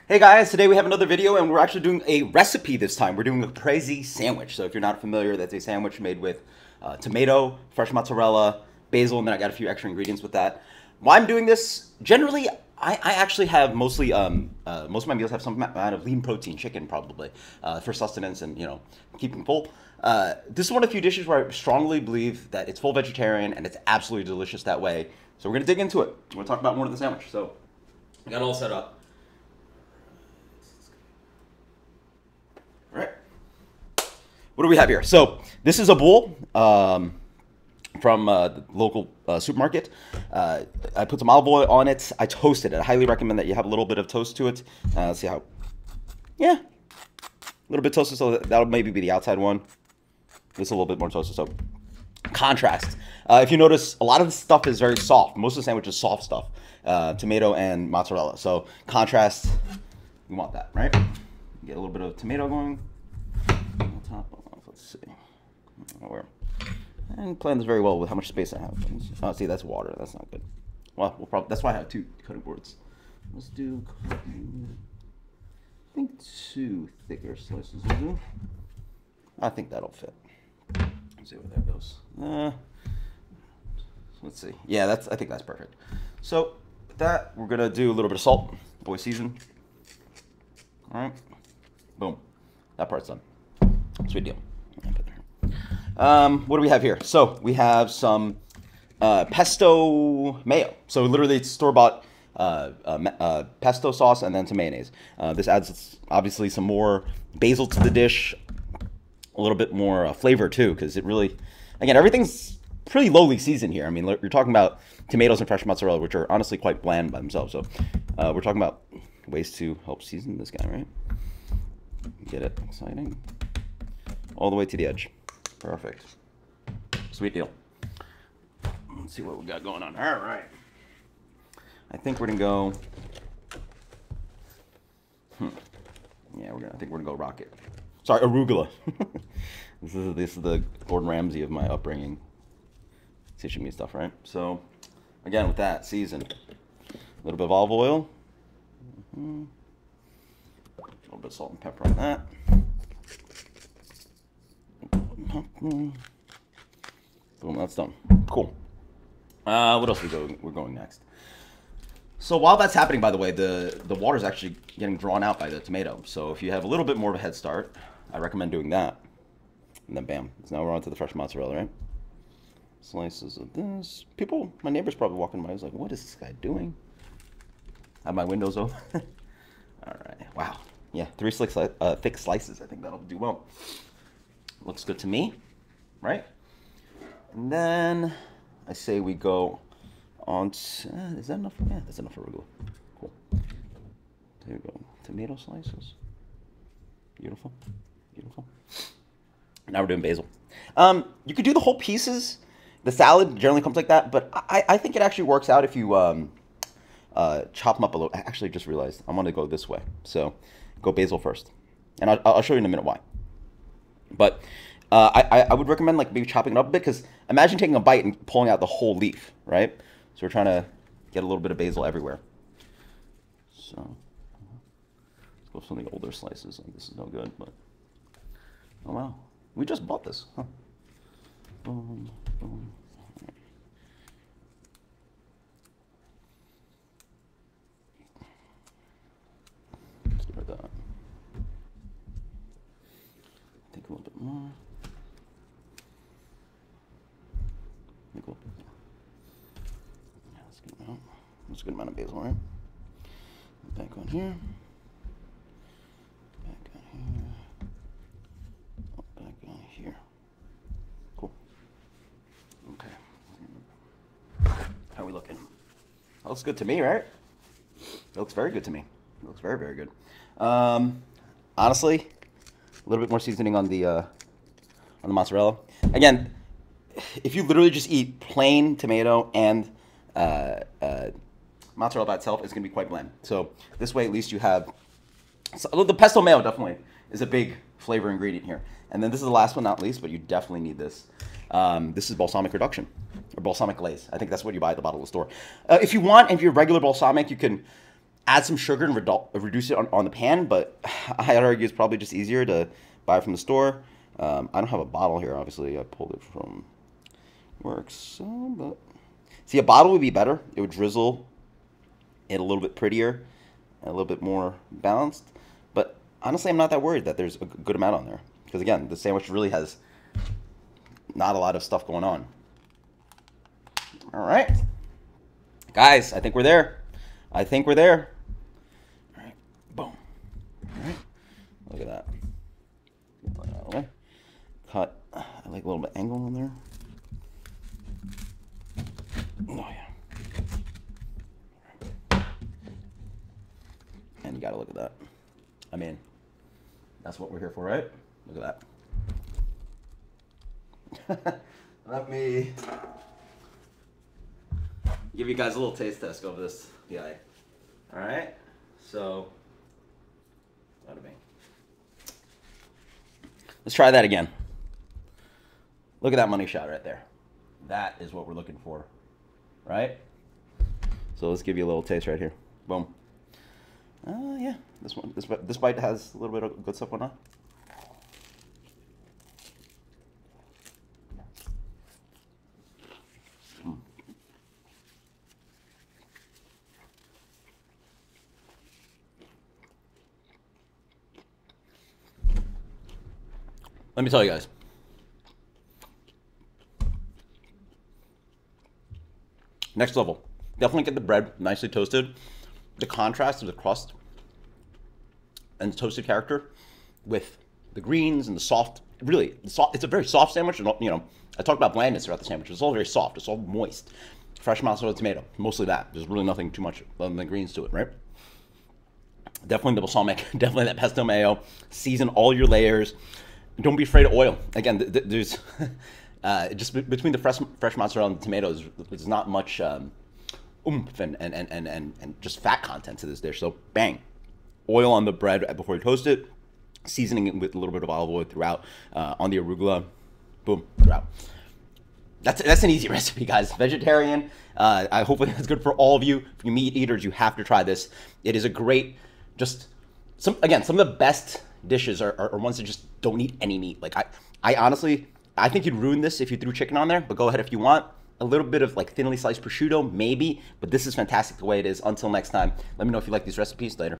Hey guys, today we have another video and we're actually doing a recipe this time. We're doing a Caprese sandwich. So if you're not familiar, that's a sandwich made with tomato, fresh mozzarella, basil, and then I got a few extra ingredients with that. Why I'm doing this, generally, I actually have mostly, most of my meals have some amount of lean protein, chicken probably, for sustenance and, you know, keeping full. This is one of the few dishes where I strongly believe that it's full vegetarian and it's absolutely delicious that way. So we're going to dig into it. We're going to talk about more of the sandwich. So I got it all set up. Right. What do we have here? So this is a boule from the local supermarket. I put some olive oil on it. I toasted it. I highly recommend that you have a little bit of toast to it. Let's see how. Yeah, a little bit toasted. So that'll maybe be the outside one. This is a little bit more toasted. So contrast. If you notice, a lot of the stuff is very soft. Most of the sandwich is soft stuff. Tomato and mozzarella. So contrast. You want that, right? Get a little bit of tomato going on top of, let's see, where, and plan this very well with how much space I have. Oh, see, that's water. That's not good. Well, we'll probably, that's why I have two cutting boards. Let's do, I think, two thicker slices will do. I think that'll fit. Let's see where that goes. Let's see. Yeah, that's. I think that's perfect. So with that, we're gonna do a little bit of salt, boy season. All right. Boom. That part's done. Sweet deal. What do we have here? So we have some pesto mayo. So literally it's store-bought pesto sauce and then some mayonnaise. This adds obviously some more basil to the dish, a little bit more flavor too, because it really, again, everything's pretty lowly seasoned here. I mean, you're talking about tomatoes and fresh mozzarella, which are honestly quite bland by themselves. So we're talking about ways to help season this guy, right? Get it exciting. All the way to the edge. Perfect. Sweet deal. Let's see what we got going on. All right. I think we're gonna go. Yeah, I think we're gonna go rocket. Sorry, arugula. This is the Gordon Ramsay of my upbringing. Teaching me stuff, right? So, again, with that, season. A little bit of olive oil. A little bit of salt and pepper on that. Boom, that's done. Cool. What else we're going next? So while that's happening, by the way, the water is actually getting drawn out by the tomato. So if you have a little bit more of a head start, I recommend doing that. And then bam. So now we're on to the fresh mozzarella, right? Slices of this. People, my neighbor's probably walking by. I was like, what is this guy doing? I have my windows open. All right. Wow. Yeah, 3 thick slices. I think that'll do well. Looks good to me, right? And then I say we go on to, is that enough? Yeah, that's enough arugula. Cool. There we go. Tomato slices. Beautiful. Beautiful. Now we're doing basil. You could do the whole pieces. The salad generally comes like that, but I think it actually works out if you chop them up a little. I actually just realized I'm going to go this way. So go basil first. And I'll show you in a minute why. But I would recommend like maybe chopping it up a bit, because imagine taking a bite and pulling out the whole leaf, right? So we're trying to get a little bit of basil everywhere. So let's go with some of the older slices. This is no good, but oh wow, we just bought this. Huh. Boom, boom. Let's give it that. Think a little bit more. Cool. Yeah, that's a good amount. That's a good amount of basil, right? Back on here. Back on here. Oh, back on here. Cool. Okay. How are we looking? That looks good to me, right? It looks very good to me. It looks very, very good. Honestly, a little bit more seasoning on the mozzarella. Again, if you literally just eat plain tomato and mozzarella by itself, it's going to be quite bland. So this way, at least you have... So the pesto mayo definitely is a big flavor ingredient here. And then this is the last one, not least, but you definitely need this. This is balsamic reduction, or balsamic glaze. I think that's what you buy at the bottle of the store. If you want, if you're regular balsamic, you can add some sugar and reduce it on the pan, but I'd argue it's probably just easier to buy from the store. I don't have a bottle here, obviously. I pulled it from Works, but see, a bottle would be better. It would drizzle it a little bit prettier, and a little bit more balanced. But honestly, I'm not that worried that there's a good amount on there, because again, the sandwich really has not a lot of stuff going on. All right, guys, I think we're there. I think we're there. All right, boom. All right, look at that. Get that out of the way. Cut. I like a little bit angle on there. Oh yeah. And you gotta look at that. I mean, that's what we're here for, right? Look at that. Let me give you guys a little taste test of this guy. All right, so bada bing. Let's try that again. Look at that money shot right there. That is what we're looking for, right? So let's give you a little taste right here. Boom. Yeah, this bite has a little bit of good stuff going on. Let me tell you guys. Next level. Definitely get the bread nicely toasted. The contrast of the crust and the toasted character with the greens and the soft, really, it's a very soft sandwich. And, you know, I talked about blandness throughout the sandwich. It's all very soft. It's all moist. Fresh mozzarella tomato. Mostly that. There's really nothing too much other than the greens to it, right? Definitely the balsamic. Definitely that pesto mayo. Season all your layers. Don't be afraid of oil. Again, there's just between the fresh mozzarella and the tomatoes, there's not much oomph and just fat content to this dish. So bang, oil on the bread before you toast it, seasoning it with a little bit of olive oil throughout, on the arugula, boom, throughout. That's an easy recipe, guys. Vegetarian. I hopefully that's good for all of you. If you meat eaters, you have to try this. It is a great, just some of the best dishes are ones that just don't need any meat. Like I honestly, I think you'd ruin this if you threw chicken on there, but go ahead if you want. A little bit of like thinly sliced prosciutto, maybe, but this is fantastic the way it is. Until next time, let me know if you like these recipes. Later.